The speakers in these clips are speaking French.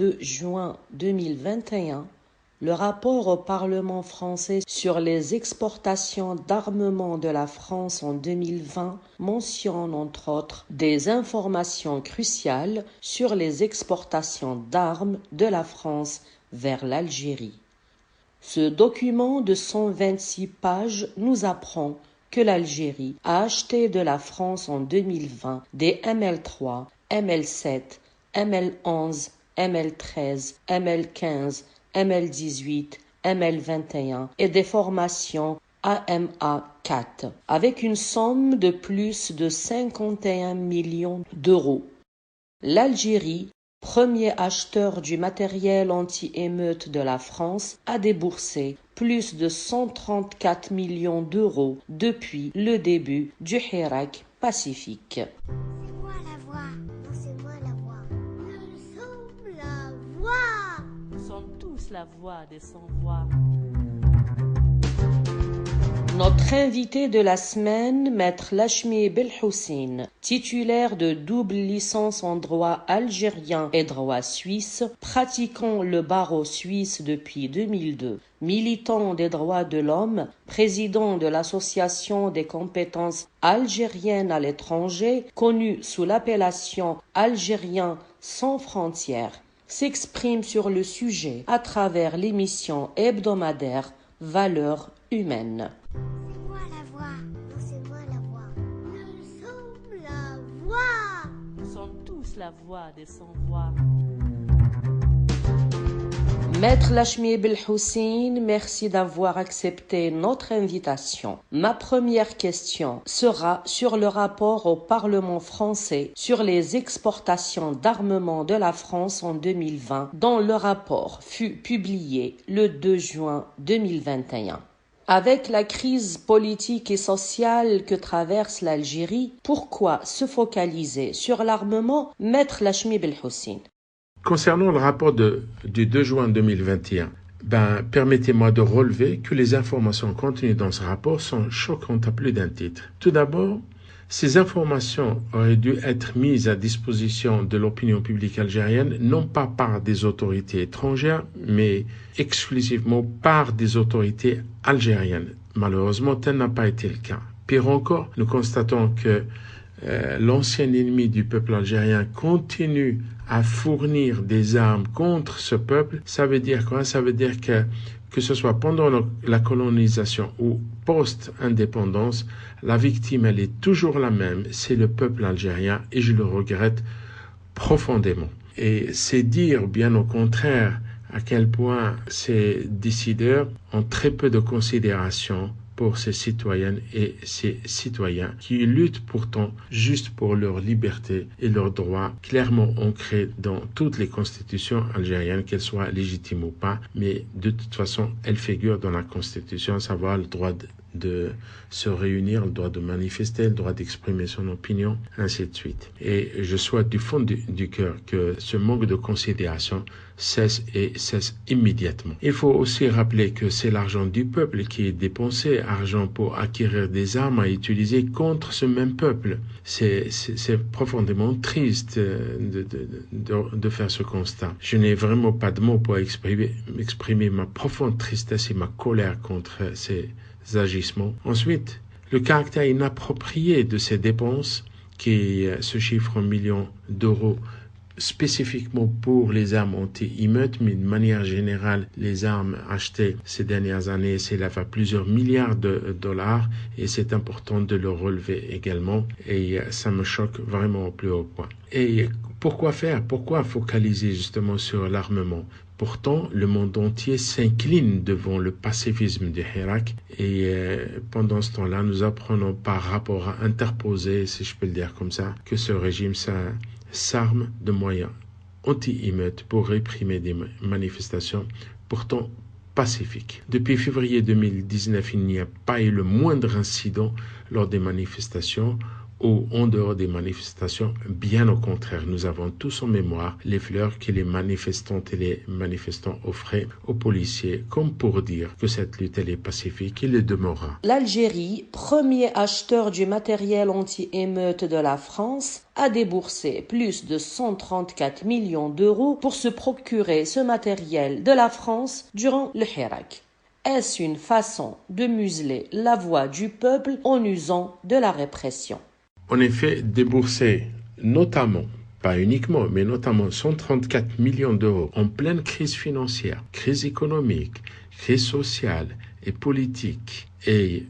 2 juin 2021, le rapport au Parlement français sur les exportations d'armement de la France en 2020 mentionne entre autres des informations cruciales sur les exportations d'armes de la France vers l'Algérie. Ce document de 126 pages nous apprend que l'Algérie a acheté de la France en 2020 des ML3, ML7, ML11, ML13, ML15, ML18, ML21 et des formations AMA4 avec une somme de plus de 51 millions d'euros. L'Algérie, premier acheteur du matériel anti-émeute de la France, a déboursé plus de 134 millions d'euros depuis le début du Hirak pacifique. C'est moi la voix. Non, c'est moi la voix. Nous sommes la voix. Nous sommes tous la voix des sans-voix. Notre invité de la semaine, Maître Lachmi Belhoussine, titulaire de double licence en droit algérien et droit suisse, pratiquant le barreau suisse depuis 2002, militant des droits de l'homme, président de l'association des compétences algériennes à l'étranger, connue sous l'appellation Algériens sans frontières, s'exprime sur le sujet à travers l'émission hebdomadaire Valeurs humaines. C'est moi la voix. Non, c'est moi la voix. Nous sommes la voix. Nous sommes tous la voix des sans-voix. Maître Lachmi Belhoussine, merci d'avoir accepté notre invitation. Ma première question sera sur le rapport au Parlement français sur les exportations d'armement de la France en 2020, dont le rapport fut publié le 2 juin 2021. Avec la crise politique et sociale que traverse l'Algérie, pourquoi se focaliser sur l'armement, Maître Lachmi Belhoussine? Concernant le rapport du 2 juin 2021, permettez-moi de relever que les informations contenues dans ce rapport sont choquantes à plus d'un titre. Tout d'abord, ces informations auraient dû être mises à disposition de l'opinion publique algérienne, non pas par des autorités étrangères, mais exclusivement par des autorités algériennes. Malheureusement, tel n'a pas été le cas. Pire encore, nous constatons que l'ancien ennemi du peuple algérien continue à fournir des armes contre ce peuple. Ça veut dire quoi? Ça veut dire que ce soit pendant la colonisation ou post-indépendance, la victime, elle est toujours la même, c'est le peuple algérien, et je le regrette profondément. Et c'est dire, bien au contraire, à quel point ces décideurs ont très peu de considération pour ces citoyennes et ces citoyens qui luttent pourtant juste pour leur liberté et leurs droits clairement ancrés dans toutes les constitutions algériennes, qu'elles soient légitimes ou pas, mais de toute façon, elles figurent dans la constitution, à savoir le droit de se réunir, le droit de manifester, le droit d'exprimer son opinion, ainsi de suite. Et je souhaite du fond du cœur que ce manque de considération cesse immédiatement. Il faut aussi rappeler que c'est l'argent du peuple qui est dépensé, argent pour acquérir des armes à utiliser contre ce même peuple. C'est profondément triste de faire ce constat. Je n'ai vraiment pas de mots pour exprimer ma profonde tristesse et ma colère contre ces agissements. Ensuite, le caractère inapproprié de ces dépenses qui se chiffrent en millions d'euros spécifiquement pour les armes anti-émeutes, mais de manière générale, les armes achetées ces dernières années s'élèvent à plusieurs milliards de dollars et c'est important de le relever également et ça me choque vraiment au plus haut point. Et pourquoi faire? Pourquoi focaliser justement sur l'armement? Pourtant, le monde entier s'incline devant le pacifisme du Hirak et pendant ce temps-là, nous apprenons par rapport interposé, si je peux le dire comme ça, que ce régime s'arme de moyens anti-émeutes pour réprimer des manifestations pourtant pacifiques. Depuis février 2019, il n'y a pas eu le moindre incident lors des manifestations ou en dehors des manifestations. Bien au contraire, nous avons tous en mémoire les fleurs que les manifestantes et les manifestants offraient aux policiers, comme pour dire que cette lutte elle est pacifique et le demeurera. L'Algérie, premier acheteur du matériel anti-émeute de la France, a déboursé plus de 134 millions d'euros pour se procurer ce matériel de la France durant le Hirak. Est-ce une façon de museler la voix du peuple en usant de la répression? En effet, débourser notamment, pas uniquement, mais notamment 134 millions d'euros en pleine crise financière, crise économique, crise sociale et politique est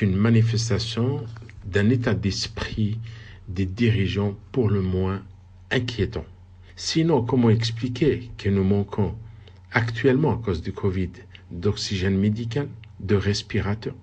une manifestation d'un état d'esprit des dirigeants pour le moins inquiétant. Sinon, comment expliquer que nous manquons actuellement, à cause du Covid, d'oxygène médical, de respirateurs,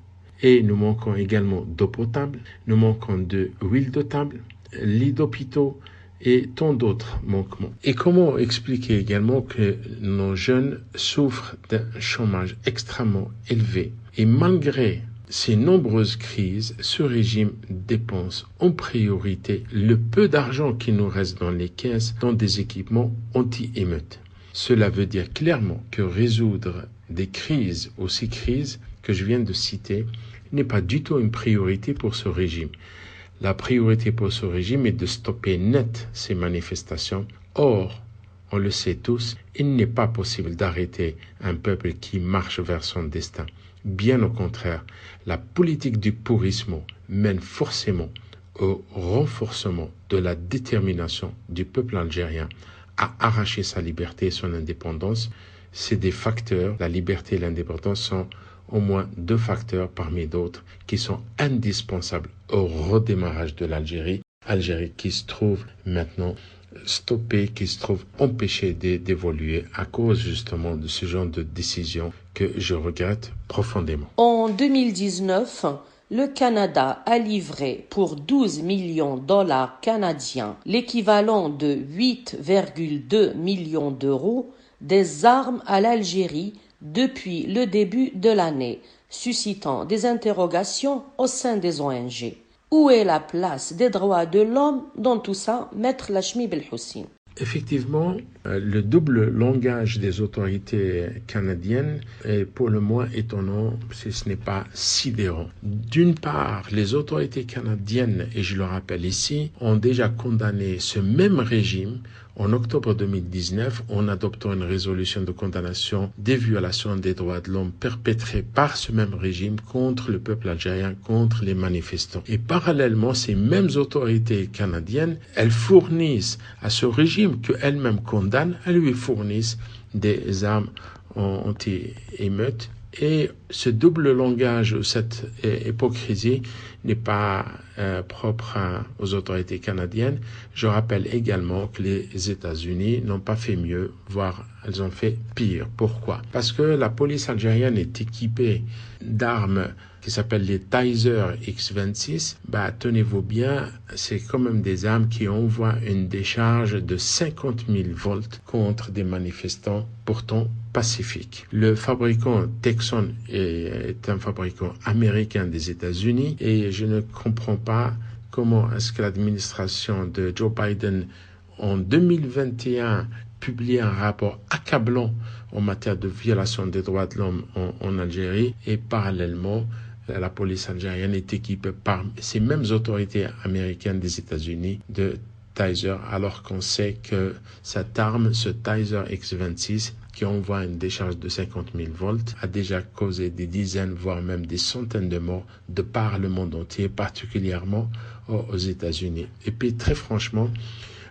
et nous manquons également d'eau potable, nous manquons d'huile de table, lits d'hôpitaux et tant d'autres manquements. Et comment expliquer également que nos jeunes souffrent d'un chômage extrêmement élevé et malgré ces nombreuses crises, ce régime dépense en priorité le peu d'argent qui nous reste dans les caisses dans des équipements anti-émeutes. Cela veut dire clairement que résoudre des crises, aussi crises que je viens de citer, n'est pas du tout une priorité pour ce régime. La priorité pour ce régime est de stopper net ces manifestations. Or, on le sait tous, il n'est pas possible d'arrêter un peuple qui marche vers son destin. Bien au contraire, la politique du pourrissement mène forcément au renforcement de la détermination du peuple algérien à arracher sa liberté et son indépendance. C'est des facteurs, la liberté et l'indépendance sont au moins deux facteurs parmi d'autres qui sont indispensables au redémarrage de l'Algérie. Algérie qui se trouve maintenant stoppée, qui se trouve empêchée d'évoluer à cause justement de ce genre de décision que je regrette profondément. En 2019, le Canada a livré pour 12 millions de dollars canadiens, l'équivalent de 8,2 millions d'euros, des armes à l'Algérie depuis le début de l'année, suscitant des interrogations au sein des ONG. Où est la place des droits de l'homme dans tout ça, Maître Lachmi Belhoussin? Effectivement, le double langage des autorités canadiennes est pour le moins étonnant, si ce n'est pas sidérant. D'une part, les autorités canadiennes, et je le rappelle ici, ont déjà condamné ce même régime en octobre 2019 en adoptant une résolution de condamnation des violations des droits de l'homme perpétrées par ce même régime contre le peuple algérien, contre les manifestants. Et parallèlement, ces mêmes autorités canadiennes, elles fournissent à ce régime qu'elles-mêmes condamnent, elles lui fournissent des armes anti-émeutes. Et ce double langage, cette hypocrisie n'est pas propre aux autorités canadiennes. Je rappelle également que les États-Unis n'ont pas fait mieux, voire elles ont fait pire. Pourquoi? Parce que la police algérienne est équipée d'armes qui s'appellent les Taser X26. Tenez-vous bien, c'est quand même des armes qui envoient une décharge de 50 000 volts contre des manifestants pourtant pacifiques. Le fabricant Texon est un fabricant américain des États-Unis et je ne comprends pas comment est-ce que l'administration de Joe Biden en 2021 publie un rapport accablant en matière de violation des droits de l'homme en Algérie et parallèlement la police algérienne est équipée par ces mêmes autorités américaines des États-Unis de Taser, alors qu'on sait que cette arme, ce Taser X26, qui envoie une décharge de 50 000 volts, a déjà causé des dizaines, voire même des centaines de morts de par le monde entier, particulièrement aux États-Unis. Et puis, très franchement,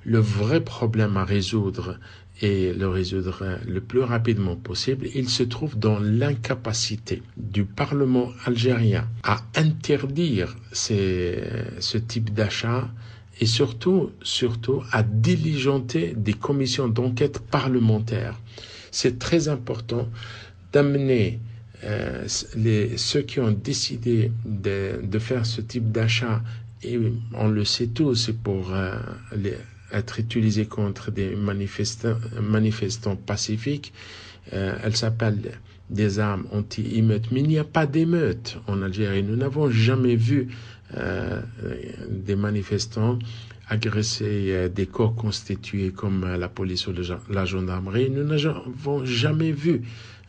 le vrai problème à résoudre et le résoudre le plus rapidement possible, il se trouve dans l'incapacité du Parlement algérien à interdire ce type d'achat et surtout à diligenter des commissions d'enquête parlementaires. C'est très important d'amener ceux qui ont décidé de faire ce type d'achat, et on le sait tous, c'est pour être utilisé contre des manifestants pacifiques. Elle s'appelle des armes anti-émeutes, mais il n'y a pas d'émeutes en Algérie. Nous n'avons jamais vu des manifestants agresser des corps constitués comme la police ou la gendarmerie. Nous n'avons jamais vu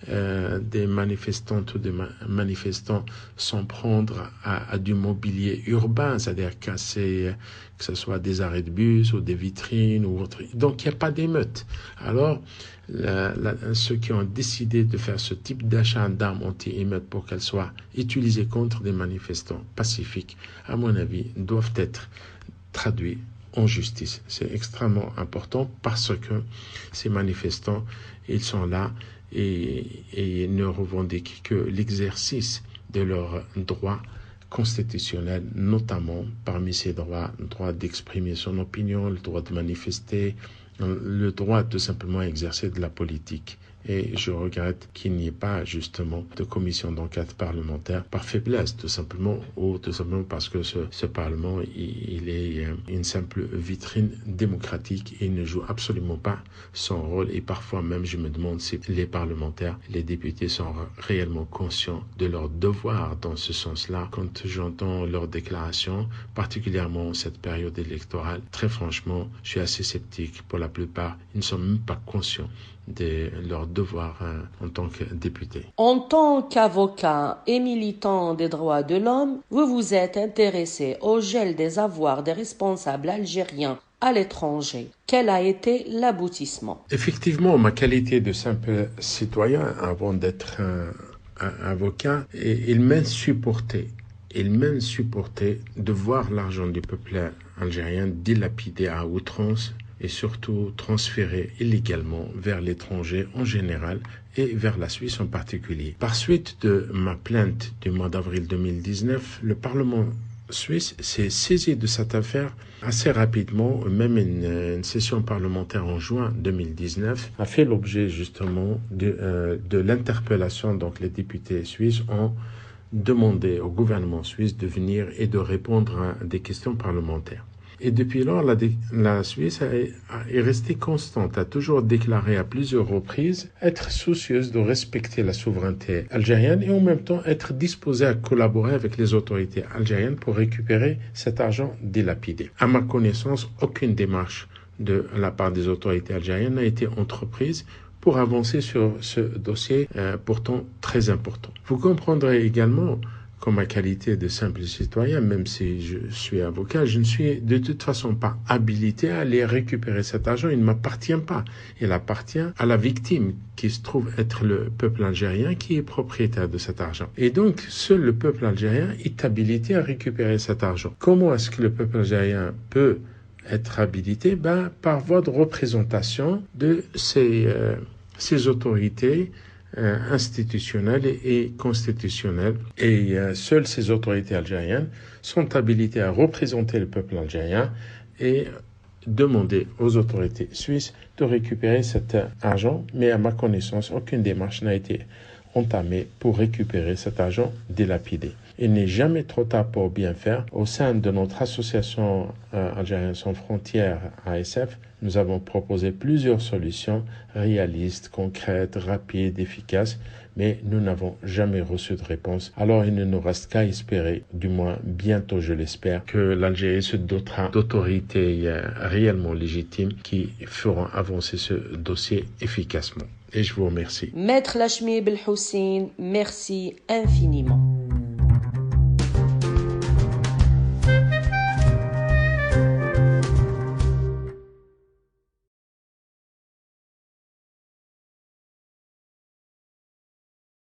des manifestantes ou des manifestants s'en prendre à du mobilier urbain, c'est-à-dire casser, que ce soit des arrêts de bus ou des vitrines ou autre. Donc il n'y a pas d'émeute. Alors ceux qui ont décidé de faire ce type d'achat d'armes anti-émeutes pour qu'elles soient utilisées contre des manifestants pacifiques, à mon avis, doivent être traduits en justice. C'est extrêmement important parce que ces manifestants, ils sont là et ne revendiquent que l'exercice de leurs droits constitutionnels, notamment parmi ces droits, le droit d'exprimer son opinion, le droit de manifester, le droit de simplement exercer de la politique. Et je regrette qu'il n'y ait pas justement de commission d'enquête parlementaire par faiblesse, tout simplement, ou tout simplement parce que ce Parlement, il est une simple vitrine démocratique et il ne joue absolument pas son rôle. Et parfois même, je me demande si les parlementaires, les députés sont réellement conscients de leur devoir dans ce sens-là. Quand j'entends leurs déclarations, particulièrement en cette période électorale, très franchement, je suis assez sceptique. Pour la plupart, ils ne sont même pas conscients de leur devoir en tant que député. En tant qu'avocat et militant des droits de l'homme, vous vous êtes intéressé au gel des avoirs des responsables algériens à l'étranger. Quel a été l'aboutissement? Effectivement, ma qualité de simple citoyen, avant d'être un avocat, il m'insupportait de voir l'argent du peuple algérien dilapidé à outrance et surtout transféré illégalement vers l'étranger en général et vers la Suisse en particulier. Par suite de ma plainte du mois d'avril 2019, le Parlement suisse s'est saisi de cette affaire assez rapidement. Même une session parlementaire en juin 2019 a fait l'objet justement de l'interpellation. Donc les députés suisses ont demandé au gouvernement suisse de venir et de répondre à des questions parlementaires. Et depuis lors, la Suisse est restée constante, a toujours déclaré à plusieurs reprises être soucieuse de respecter la souveraineté algérienne et en même temps être disposée à collaborer avec les autorités algériennes pour récupérer cet argent dilapidé. À ma connaissance, aucune démarche de la part des autorités algériennes n'a été entreprise pour avancer sur ce dossier pourtant très important. Vous comprendrez également qu'en ma qualité de simple citoyen, même si je suis avocat, je ne suis de toute façon pas habilité à aller récupérer cet argent. Il ne m'appartient pas. Il appartient à la victime, qui se trouve être le peuple algérien, qui est propriétaire de cet argent. Et donc, seul le peuple algérien est habilité à récupérer cet argent. Comment est-ce que le peuple algérien peut être habilité? Par voie de représentation de ces autorités institutionnelles et constitutionnelles. Et seules ces autorités algériennes sont habilitées à représenter le peuple algérien et demander aux autorités suisses de récupérer cet argent. Mais à ma connaissance, aucune démarche n'a été entamée pour récupérer cet argent dilapidé. Il n'est jamais trop tard pour bien faire. Au sein de notre association Algériens sans frontières, ASF, nous avons proposé plusieurs solutions réalistes, concrètes, rapides, efficaces, mais nous n'avons jamais reçu de réponse. Alors il ne nous reste qu'à espérer, du moins bientôt je l'espère, que l'Algérie se dotera d'autorités réellement légitimes qui feront avancer ce dossier efficacement. Et je vous remercie. Maître Lachmi Belhoussine, merci infiniment.